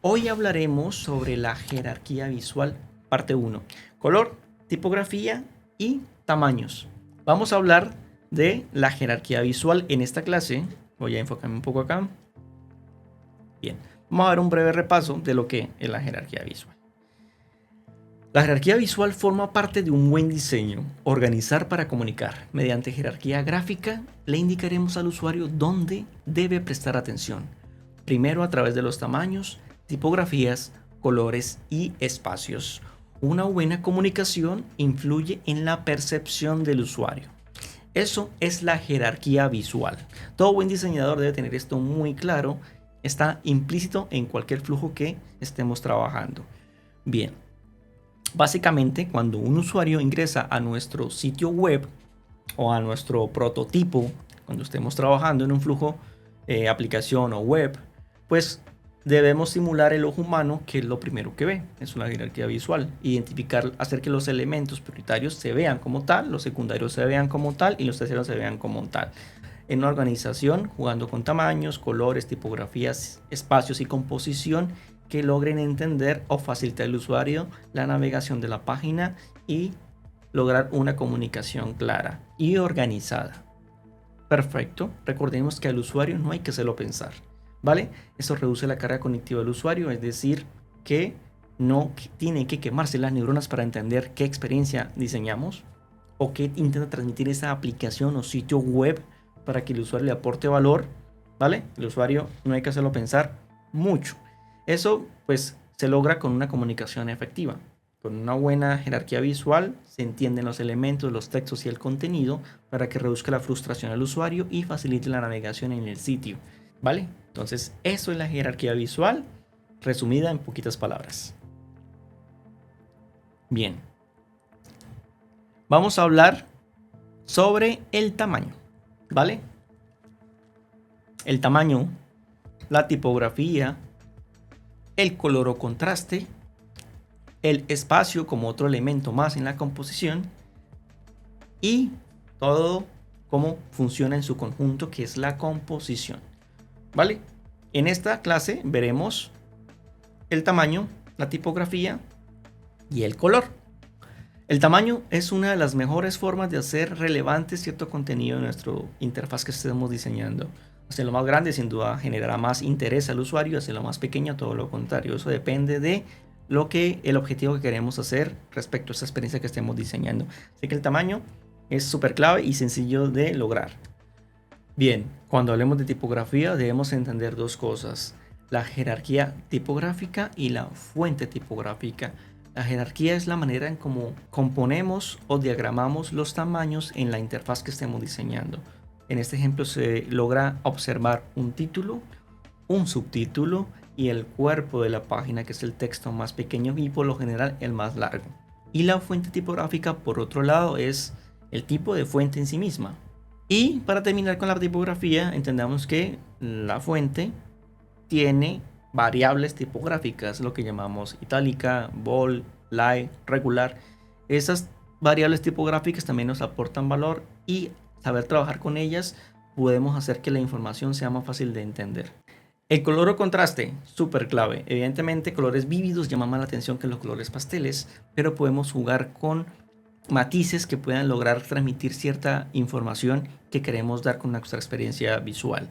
Hoy hablaremos sobre la jerarquía visual, parte 1. Color, tipografía y tamaños. Vamos a hablar de la jerarquía visual en esta clase. Voy a enfocarme un poco acá. Bien, vamos a ver un breve repaso de lo que es la jerarquía visual. La jerarquía visual forma parte de un buen diseño, organizar para comunicar. Mediante jerarquía gráfica le indicaremos al usuario dónde debe prestar atención. Primero a través de los tamaños, tipografías, colores y espacios. Una buena comunicación influye en la percepción del usuario. Eso es la jerarquía visual. Todo buen diseñador debe tener esto muy claro. Está implícito en cualquier flujo que estemos trabajando. Bien, básicamente cuando un usuario ingresa a nuestro sitio web o a nuestro prototipo, cuando estemos trabajando en un flujo aplicación o web, pues debemos simular el ojo humano, que es lo primero que ve. Es una jerarquía visual. Identificar, hacer que los elementos prioritarios se vean como tal, los secundarios se vean como tal y los terceros se vean como tal. En una organización, jugando con tamaños, colores, tipografías, espacios y composición que logren entender o facilitar al usuario la navegación de la página y lograr una comunicación clara y organizada. Perfecto. Recordemos que al usuario no hay que hacerlo pensar, ¿vale? Eso reduce la carga cognitiva del usuario, es decir, que no tiene que quemarse las neuronas para entender qué experiencia diseñamos o qué intenta transmitir esa aplicación o sitio web para que el usuario le aporte valor, ¿vale? El usuario no hay que hacerlo pensar mucho. Eso pues se logra con una comunicación efectiva. Con una buena jerarquía visual se entienden los elementos, los textos y el contenido para que reduzca la frustración al usuario y facilite la navegación en el sitio, ¿vale? Entonces eso es la jerarquía visual resumida en poquitas palabras. Bien, vamos a hablar sobre el tamaño, ¿vale? El tamaño, la tipografía, el color o contraste, el espacio como otro elemento más en la composición y todo cómo funciona en su conjunto, que es la composición, ¿vale? En esta clase veremos el tamaño, la tipografía y el color. El tamaño es una de las mejores formas de hacer relevante cierto contenido en nuestra interfaz que estemos diseñando. Hacerlo más grande sin duda generará más interés al usuario, hacerlo más pequeño todo lo contrario. Eso depende de el objetivo que queremos hacer respecto a esa experiencia que estemos diseñando. Así que el tamaño es súper clave y sencillo de lograr. Bien, cuando hablemos de tipografía debemos entender dos cosas: la jerarquía tipográfica y la fuente tipográfica. La jerarquía es la manera en cómo componemos o diagramamos los tamaños en la interfaz que estemos diseñando. En este ejemplo se logra observar un título, un subtítulo y el cuerpo de la página, que es el texto más pequeño y por lo general el más largo. Y la fuente tipográfica, por otro lado, es el tipo de fuente en sí misma. Y para terminar con la tipografía, entendamos que la fuente tiene variables tipográficas, lo que llamamos itálica, bold, light, regular. Esas variables tipográficas también nos aportan valor y saber trabajar con ellas podemos hacer que la información sea más fácil de entender. El color o contraste, súper clave. Evidentemente colores vívidos llaman más la atención que los colores pasteles, pero podemos jugar con matices que puedan lograr transmitir cierta información que queremos dar con nuestra experiencia visual.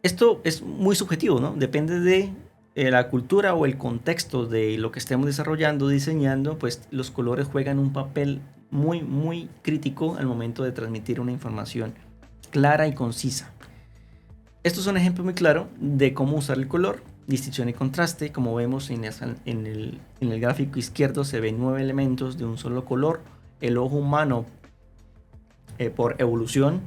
Esto es muy subjetivo, ¿no? Depende de la cultura o el contexto de lo que estemos desarrollando, diseñando, pues los colores juegan un papel muy crítico al momento de transmitir una información clara y concisa. Esto es un ejemplo muy claro de cómo usar el color, distinción y contraste. Como vemos en el gráfico izquierdo se ven 9 elementos de un solo color. El ojo humano, por evolución,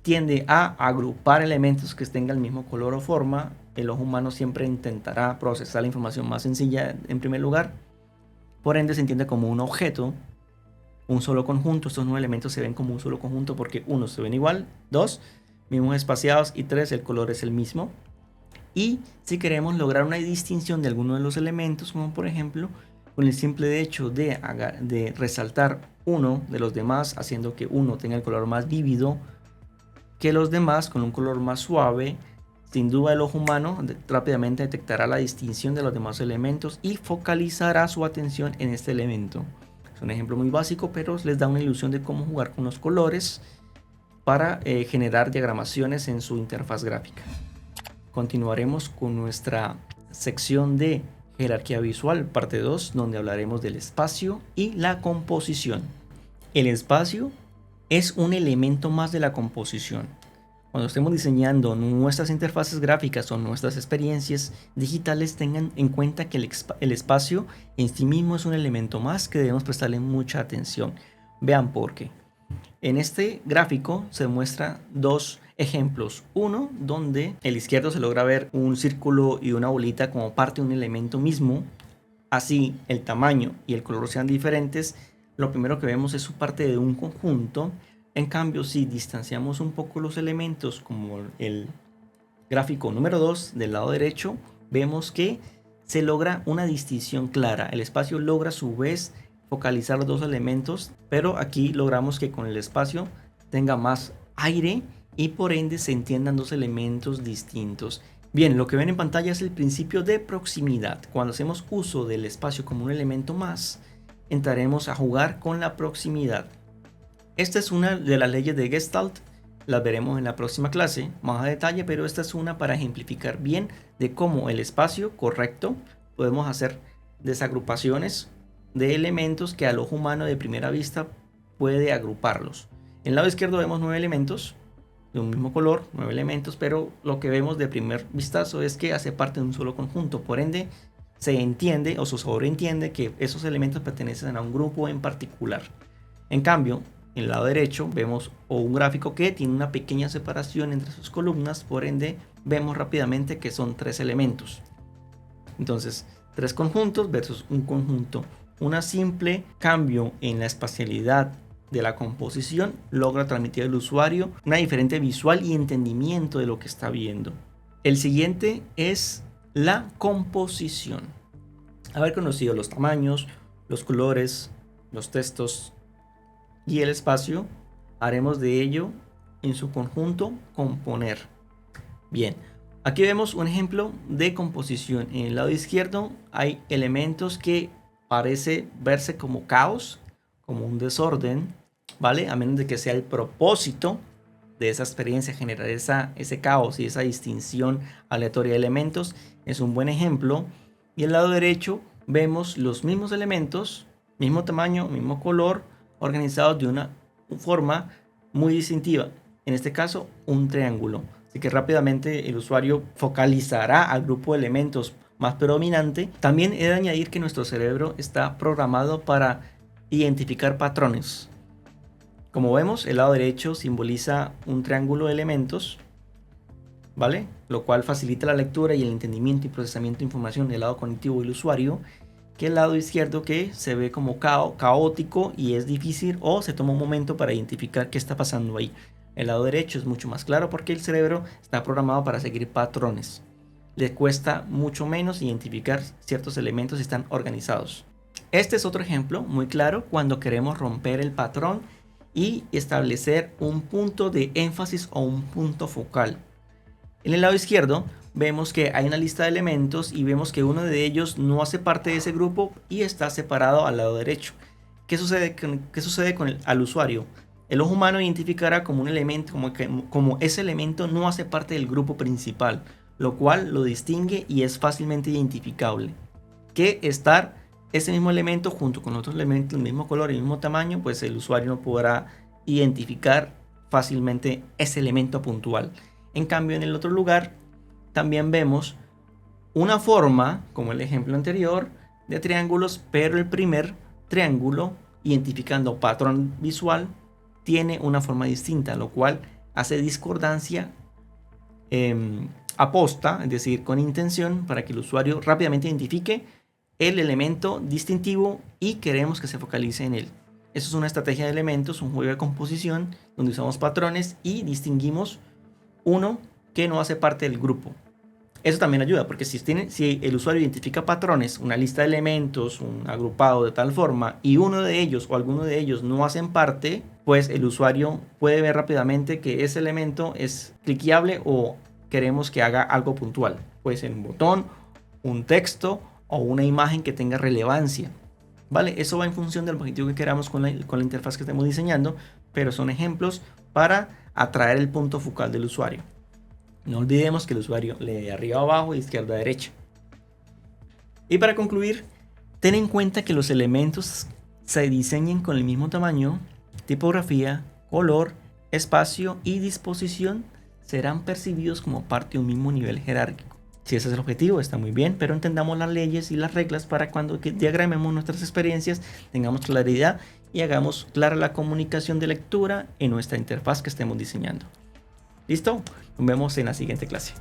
tiende a agrupar elementos que tengan el mismo color o forma. El ojo humano siempre intentará procesar la información más sencilla en primer lugar. Por ende se entiende como un objeto, un solo conjunto. Estos 9 elementos se ven como un solo conjunto porque 1 se ven igual, 2 mismos espaciados y 3 el color es el mismo. Y si queremos lograr una distinción de alguno de los elementos, como por ejemplo con el simple hecho de resaltar uno de los demás, haciendo que uno tenga el color más vívido que los demás con un color más suave, Sin duda el ojo humano rápidamente detectará la distinción de los demás elementos y focalizará su atención en este elemento. Es un ejemplo muy básico, pero les da una ilusión de cómo jugar con los colores para generar diagramaciones en su interfaz gráfica. Continuaremos con nuestra sección de jerarquía visual, parte 2, donde hablaremos del espacio y la composición. El espacio es un elemento más de la composición. Cuando estemos diseñando nuestras interfaces gráficas o nuestras experiencias digitales, tengan en cuenta que el espacio en sí mismo es un elemento más que debemos prestarle mucha atención. Vean por qué. En este gráfico se muestran dos ejemplos. Uno donde el izquierdo se logra ver un círculo y una bolita como parte de un elemento mismo. Así el tamaño y el color sean diferentes. Lo primero que vemos es su parte de un conjunto. En cambio, si distanciamos un poco los elementos, como el gráfico número 2 del lado derecho, vemos que se logra una distinción clara. El espacio logra a su vez focalizar los dos elementos, pero aquí logramos que con el espacio tenga más aire y por ende se entiendan dos elementos distintos. Bien, lo que ven en pantalla es el principio de proximidad. Cuando hacemos uso del espacio como un elemento más, entraremos a jugar con la proximidad. Esta es una de las leyes de Gestalt, las veremos en la próxima clase más a detalle, pero esta es una para ejemplificar bien de cómo el espacio correcto podemos hacer desagrupaciones de elementos que al ojo humano de primera vista puede agruparlos. En el lado izquierdo vemos 9 elementos de un mismo color, 9 elementos, pero lo que vemos de primer vistazo es que hace parte de un solo conjunto, por ende se entiende o se sobreentiende que esos elementos pertenecen a un grupo en particular. En cambio, en el lado derecho vemos un gráfico que tiene una pequeña separación entre sus columnas, por ende vemos rápidamente que son 3 elementos. Entonces, 3 conjuntos versus un conjunto. Un simple cambio en la espacialidad de la composición logra transmitir al usuario una diferente visual y entendimiento de lo que está viendo. El siguiente es la composición. Haber conocido los tamaños, los colores, los textos y el espacio, haremos de ello en su conjunto componer. Bien, aquí vemos un ejemplo de composición. En el lado izquierdo hay elementos que parece verse como caos, como un desorden, ¿vale? A menos de que sea el propósito de esa experiencia generar ese caos y esa distinción aleatoria de elementos, es un buen ejemplo. Y el lado derecho vemos los mismos elementos, mismo tamaño, mismo color, organizados de una forma muy distintiva. En este caso, un triángulo. Así que rápidamente el usuario focalizará al grupo de elementos más predominante. También he de añadir que nuestro cerebro está programado para identificar patrones. Como vemos, el lado derecho simboliza un triángulo de elementos, ¿vale? Lo cual facilita la lectura y el entendimiento y procesamiento de información del lado cognitivo del usuario, que el lado izquierdo que se ve como caótico y es difícil o se toma un momento para identificar qué está pasando ahí. El lado derecho es mucho más claro porque el cerebro está programado para seguir patrones. Le cuesta mucho menos identificar ciertos elementos si están organizados. Este es otro ejemplo muy claro cuando queremos romper el patrón y establecer un punto de énfasis o un punto focal. En el lado izquierdo vemos que hay una lista de elementos y vemos que uno de ellos no hace parte de ese grupo y está separado al lado derecho. ¿Qué sucede al usuario? El ojo humano identificará como un elemento, como ese elemento no hace parte del grupo principal, lo cual lo distingue y es fácilmente identificable. Que estar ese mismo elemento junto con otros elementos del mismo color y el mismo tamaño, pues el usuario no podrá identificar fácilmente ese elemento puntual. En cambio, en el otro lugar también vemos una forma, como el ejemplo anterior, de triángulos, pero el primer triángulo, identificando patrón visual, tiene una forma distinta, lo cual hace discordancia aposta, es decir, con intención, para que el usuario rápidamente identifique el elemento distintivo y queremos que se focalice en él. Eso es una estrategia de elementos, un juego de composición donde usamos patrones y distinguimos uno que no hace parte del grupo. Eso también ayuda porque si el usuario identifica patrones, una lista de elementos, un agrupado de tal forma y uno de ellos o alguno de ellos no hacen parte, pues el usuario puede ver rápidamente que ese elemento es cliqueable o queremos que haga algo puntual. Puede ser un botón, un texto o una imagen que tenga relevancia. ¿Vale? Eso va en función del objetivo que queramos con la interfaz que estemos diseñando, pero son ejemplos para atraer el punto focal del usuario. No olvidemos que el usuario lee de arriba a abajo y izquierda a derecha. Y para concluir, ten en cuenta que los elementos se diseñen con el mismo tamaño, tipografía, color, espacio y disposición serán percibidos como parte de un mismo nivel jerárquico. Si ese es el objetivo, está muy bien, pero entendamos las leyes y las reglas para cuando diagramemos nuestras experiencias, tengamos claridad y hagamos clara la comunicación de lectura en nuestra interfaz que estemos diseñando. ¿Listo? Nos vemos en la siguiente clase.